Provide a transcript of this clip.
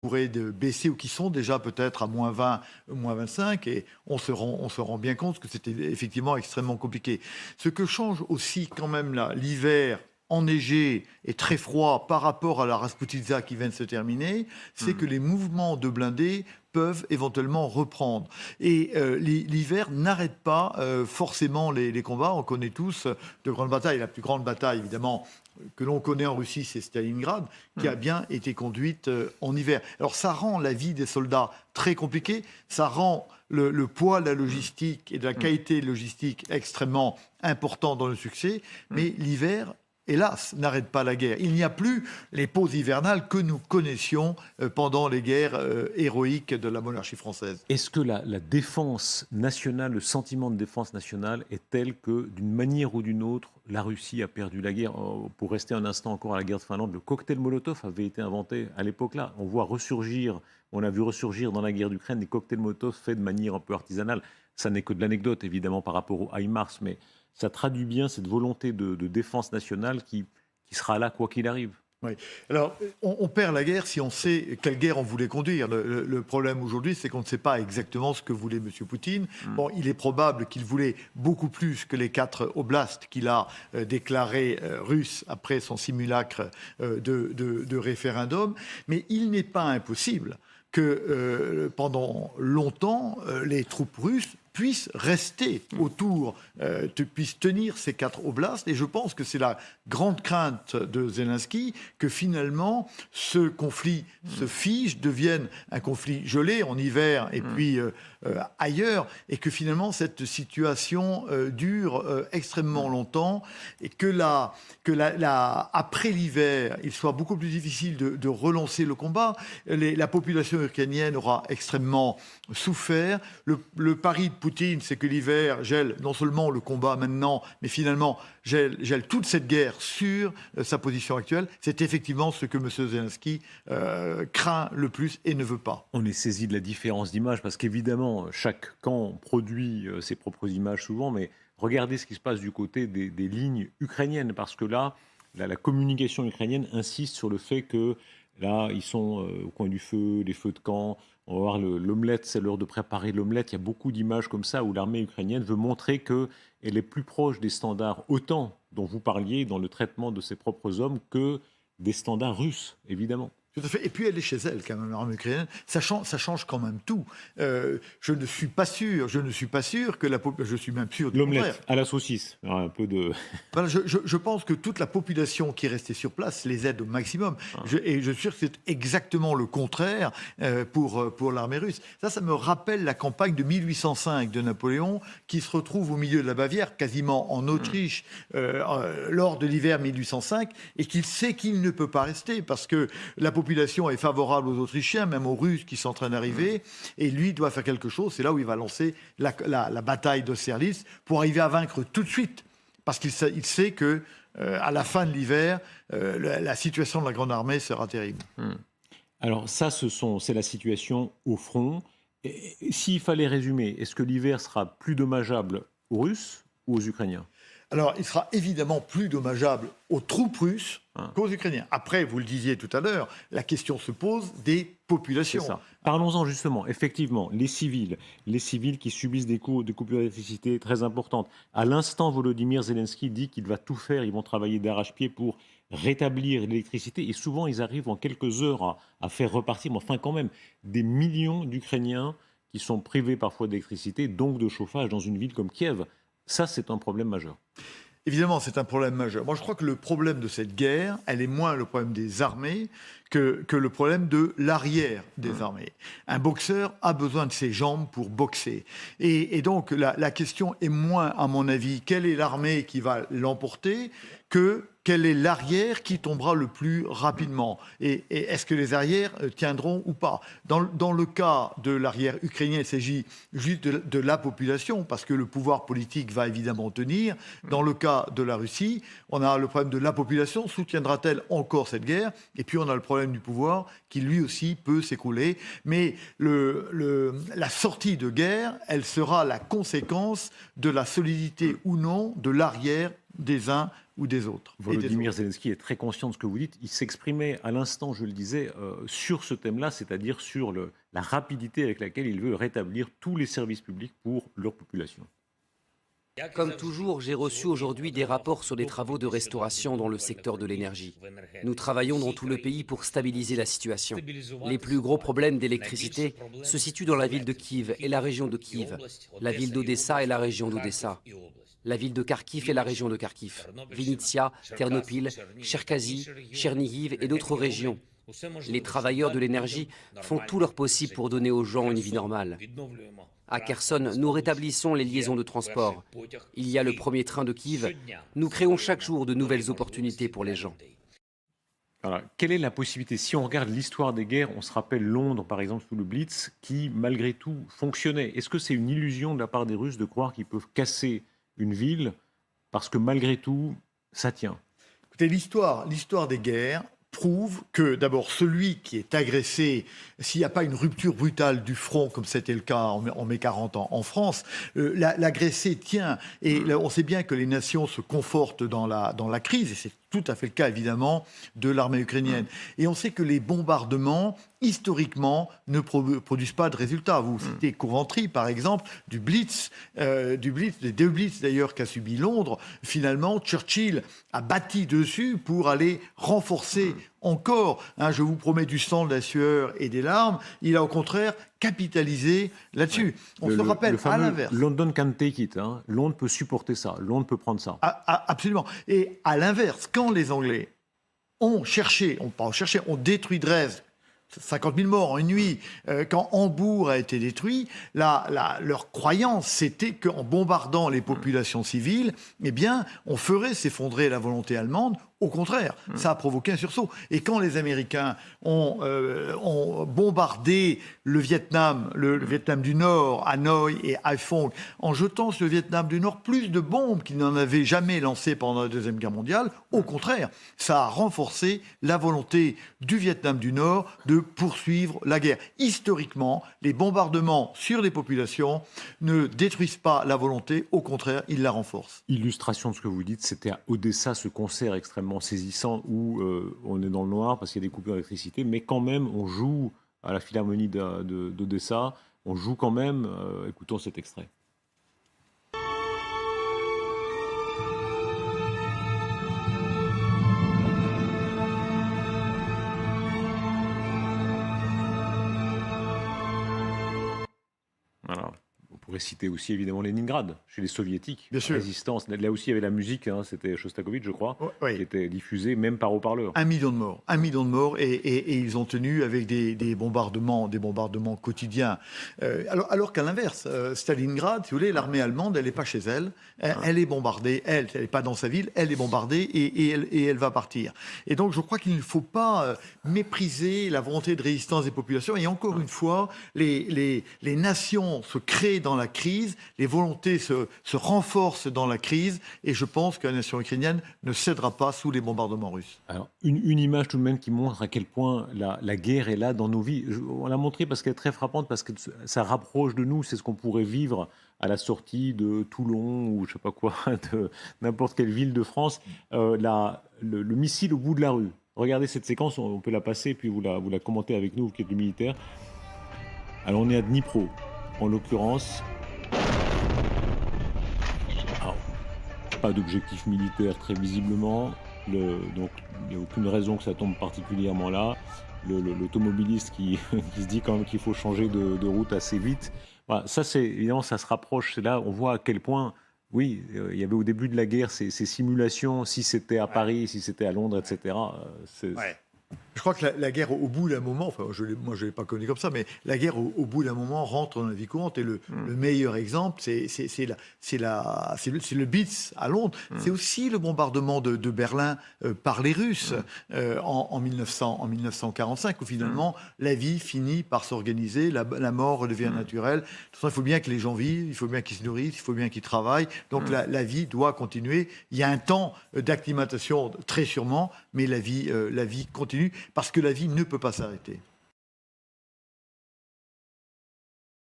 pourraient baisser ou qui sont déjà peut-être à -20, -25 et on se rend bien compte que c'était effectivement extrêmement compliqué. Ce que change aussi quand même là, l'hiver enneigé et très froid par rapport à la Rasputitsa qui vient de se terminer, c'est que les mouvements de blindés peuvent éventuellement reprendre. Et l'hiver n'arrête pas forcément les combats. On connaît tous de grandes batailles. La plus grande bataille, évidemment, que l'on connaît en Russie, c'est Stalingrad, qui a bien été conduite en hiver. Alors ça rend la vie des soldats très compliquée, ça rend le poids de la logistique et de la qualité logistique extrêmement important dans le succès, mais l'hiver, hélas, n'arrête pas la guerre. Il n'y a plus les pauses hivernales que nous connaissions pendant les guerres héroïques de la monarchie française. Est-ce que la défense nationale, le sentiment de défense nationale est tel que, d'une manière ou d'une autre, la Russie a perdu la guerre? Pour rester un instant encore à la guerre de Finlande, le cocktail Molotov avait été inventé à l'époque-là. On a vu ressurgir dans la guerre d'Ukraine des cocktails Molotov faits de manière un peu artisanale. Ça n'est que de l'anecdote, évidemment, par rapport au HIMARS, mais ça traduit bien cette volonté de défense nationale qui sera là quoi qu'il arrive. Oui. Alors, on perd la guerre si on sait quelle guerre on voulait conduire. Le problème aujourd'hui, c'est qu'on ne sait pas exactement ce que voulait M. Poutine. Bon, il est probable qu'il voulait beaucoup plus que les 4 oblasts qu'il a déclarés russes après son simulacre de référendum. Mais il n'est pas impossible que pendant longtemps, les troupes russes puissent rester autour, puissent tenir ces 4 oblasts. Et je pense que c'est la grande crainte de Zelensky que finalement ce conflit se fige, devienne un conflit gelé en hiver et puis ailleurs, et que finalement cette situation dure extrêmement longtemps et que après l'hiver, il soit beaucoup plus difficile de relancer le combat. La population ukrainienne aura extrêmement souffert. Le pari de Poutine, c'est que l'hiver gèle non seulement le combat maintenant, mais finalement gèle toute cette guerre sur sa position actuelle. C'est effectivement ce que M. Zelensky craint le plus et ne veut pas. On est saisi de la différence d'image parce qu'évidemment, chaque camp produit ses propres images souvent, mais regardez ce qui se passe du côté des lignes ukrainiennes, parce que là, la communication ukrainienne insiste sur le fait que là, ils sont au coin du feu, les feux de camp. On va voir l'omelette, c'est l'heure de préparer l'omelette. Il y a beaucoup d'images comme ça où l'armée ukrainienne veut montrer qu'elle est plus proche des standards OTAN dont vous parliez dans le traitement de ses propres hommes que des standards russes, évidemment. Tout à fait. Et puis elle est chez elle, quand même, l'armée ukrainienne. Ça change quand même tout. Je ne suis pas sûr que la population... Je suis même sûr du contraire. L'omelette à la saucisse, un peu de... Voilà, je pense que toute la population qui est restée sur place les aide au maximum. Et je suis sûr que c'est exactement le contraire pour l'armée russe. Ça me rappelle la campagne de 1805 de Napoléon, qui se retrouve au milieu de la Bavière, quasiment en Autriche, lors de l'hiver 1805, et qu'il sait qu'il ne peut pas rester, parce que la population est favorable aux Autrichiens, même aux Russes qui sont en train d'arriver, et lui doit faire quelque chose. C'est là où il va lancer la bataille d'Austerlitz pour arriver à vaincre tout de suite, parce qu'il sait que à la fin de l'hiver, la situation de la Grande Armée sera terrible. Alors ça, c'est la situation au front. S'il fallait résumer, est-ce que l'hiver sera plus dommageable aux Russes ou aux Ukrainiens ? Alors, il sera évidemment plus dommageable aux troupes russes qu'aux Ukrainiens. Après, vous le disiez tout à l'heure, la question se pose des populations. C'est ça. Parlons-en justement. Effectivement, les civils qui subissent des coupures d'électricité très importantes. À l'instant, Volodymyr Zelensky dit qu'il va tout faire, ils vont travailler d'arrache-pied pour rétablir l'électricité. Et souvent, ils arrivent en quelques heures à faire repartir, mais enfin quand même, des millions d'Ukrainiens qui sont privés parfois d'électricité, donc de chauffage dans une ville comme Kiev. Ça, c'est un problème majeur. Évidemment, c'est un problème majeur. Moi, je crois que le problème de cette guerre, elle est moins le problème des armées que le problème de l'arrière des armées. Un boxeur a besoin de ses jambes pour boxer. Et donc, la question est moins, à mon avis, quelle est l'armée qui va l'emporter, que quel est l'arrière qui tombera le plus rapidement. Et est-ce que les arrières tiendront ou pas? Dans le cas de l'arrière ukrainien, il s'agit juste de la population, parce que le pouvoir politique va évidemment tenir. Dans le cas de la Russie, on a le problème de la population. Soutiendra-t-elle encore cette guerre? Et puis on a le problème du pouvoir, qui lui aussi peut s'écrouler. Mais la sortie de guerre, elle sera la conséquence de la solidité ou non de l'arrière des uns ou des autres. Volodymyr Zelensky est très conscient de ce que vous dites. Il s'exprimait à l'instant, je le disais, sur ce thème-là, c'est-à-dire sur la rapidité avec laquelle il veut rétablir tous les services publics pour leur population. Comme toujours, j'ai reçu aujourd'hui des rapports sur des travaux de restauration dans le secteur de l'énergie. Nous travaillons dans tout le pays pour stabiliser la situation. Les plus gros problèmes d'électricité se situent dans la ville de Kiev et la région de Kiev, la ville d'Odessa et la région d'Odessa, la ville de Kharkiv et la région de Kharkiv, Vinnytsia, Ternopil, Cherkazy, Chernihiv et d'autres régions. Les travailleurs de l'énergie font tout leur possible pour donner aux gens une vie normale. À Kherson, nous rétablissons les liaisons de transport. Il y a le premier train de Kiev. Nous créons chaque jour de nouvelles opportunités pour les gens. Alors, quelle est la possibilité? Si on regarde l'histoire des guerres, on se rappelle Londres, par exemple, sous le Blitz, qui, malgré tout, fonctionnait. Est-ce que c'est une illusion de la part des Russes de croire qu'ils peuvent casser une ville parce que, malgré tout, ça tient? Écoutez, l'histoire des guerres prouve que d'abord celui qui est agressé, s'il n'y a pas une rupture brutale du front, comme c'était le cas en mai 40 en France, l'agressé tient. Et là, on sait bien que les nations se confortent dans la crise, et c'est tout à fait le cas évidemment de l'armée ukrainienne. Et on sait que les bombardements, historiquement, ne produisent pas de résultats. Vous citez Coventry, par exemple, des deux Blitz d'ailleurs qu'a subi Londres. Finalement, Churchill a bâti dessus pour aller renforcer encore, je vous promets du sang, de la sueur et des larmes. Il a au contraire capitalisé là-dessus. On se rappelle, le fameux à l'inverse. London can take it. Londres peut supporter ça. Londres peut prendre ça. Absolument. Et à l'inverse, quand les Anglais ont détruit Dresde, 50 000 morts en une nuit, quand Hambourg a été détruit, leur croyance, c'était qu'en bombardant les populations civiles, eh bien, on ferait s'effondrer la volonté allemande. Au contraire, ça a provoqué un sursaut. Et quand les Américains ont bombardé le Vietnam du Nord, Hanoï et Haiphong, en jetant sur le Vietnam du Nord plus de bombes qu'ils n'en avaient jamais lancées pendant la Deuxième Guerre mondiale, au contraire, ça a renforcé la volonté du Vietnam du Nord de poursuivre la guerre. Historiquement, les bombardements sur les populations ne détruisent pas la volonté, au contraire, ils la renforcent. Illustration de ce que vous dites, c'était à Odessa, ce concert extrêmement saisissant où on est dans le noir parce qu'il y a des coupures d'électricité, mais quand même on joue à la Philharmonie d'Odessa, on joue quand même, écoutons cet extrait. Voilà. On pourrait citer aussi évidemment Leningrad, chez les soviétiques. Bien sûr. Résistance. Là aussi, il y avait la musique, c'était Shostakovich, je crois, Oui. qui était diffusée même par haut-parleur. 1 million de morts. 1 million de morts, et ils ont tenu avec des bombardements quotidiens. Alors qu'à l'inverse, Stalingrad, si vous voulez, l'armée allemande, elle n'est pas chez elle. Elle est bombardée. Elle n'est pas dans sa ville. Elle est bombardée et elle va partir. Et donc, je crois qu'il ne faut pas mépriser la volonté de résistance des populations. Et encore une fois, les nations se créent dans la crise, les volontés se renforcent dans la crise, et je pense que la nation ukrainienne ne cédera pas sous les bombardements russes. Alors, une image tout de même qui montre à quel point la guerre est là dans nos vies. On l'a montré parce qu'elle est très frappante, parce que ça rapproche de nous, c'est ce qu'on pourrait vivre à la sortie de Toulon ou je sais pas quoi, de n'importe quelle ville de France, le missile au bout de la rue. Regardez cette séquence, on peut la passer, puis vous la commentez avec nous, vous qui êtes du militaire. Alors on est à Dnipro, en l'occurrence. Alors, pas d'objectif militaire très visiblement, donc il n'y a aucune raison que ça tombe particulièrement là. L'automobiliste qui se dit quand même qu'il faut changer de route assez vite. Voilà, ça, évidemment, ça se rapproche. C'est là, on voit à quel point, oui, il y avait au début de la guerre ces simulations, si c'était à Paris, si c'était à Londres, etc. Je crois que la guerre, au bout d'un moment, moi je ne l'ai pas connu comme ça, mais la guerre, au bout d'un moment, rentre dans la vie courante. Et le meilleur exemple, c'est le Blitz à Londres. C'est aussi le bombardement de Berlin par les Russes en 1945, où finalement la vie finit par s'organiser, la mort redevient naturelle. De toute façon, il faut bien que les gens vivent, il faut bien qu'ils se nourrissent, il faut bien qu'ils travaillent. Donc la vie doit continuer. Il y a un temps d'acclimatation, très sûrement, mais la vie continue, parce que la vie ne peut pas s'arrêter.